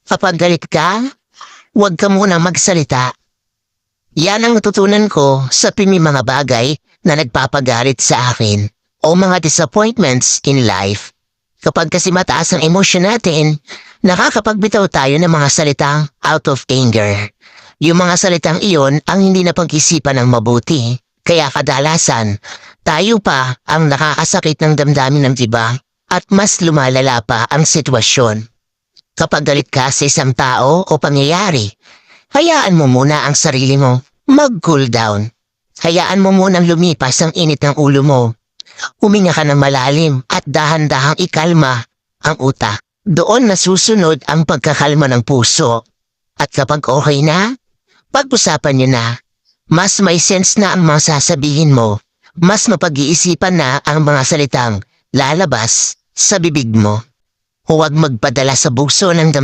Kapag galit ka, huwag ka muna magsalita. Yan ang natutunan ko sa mga bagay na nagpapagalit sa akin o mga disappointments in life. Kapag kasi mataas ang emosyon natin, nakakapagbitaw tayo ng mga salitang out of anger. Yung mga salitang iyon ang hindi napag-isipan ng mabuti. Kaya kadalasan, tayo pa ang nakakasakit ng damdamin ng iba at mas lumalala pa ang sitwasyon. Kapag galit ka sa isang tao o pangyayari, hayaan mo muna ang sarili mo mag-cool down. Hayaan mo munang lumipas ang init ng ulo mo. Huminga ka ng malalim at dahan-dahang ikalma ang utak. Doon nasusunod ang pagkakalma ng puso. At kapag okay na, pag-usapan niyo na. Mas may sense na ang mga sasabihin mo. Mas mapag-iisipan na ang mga salitang lalabas sa bibig mo. Huwag magpadala sa bugso ng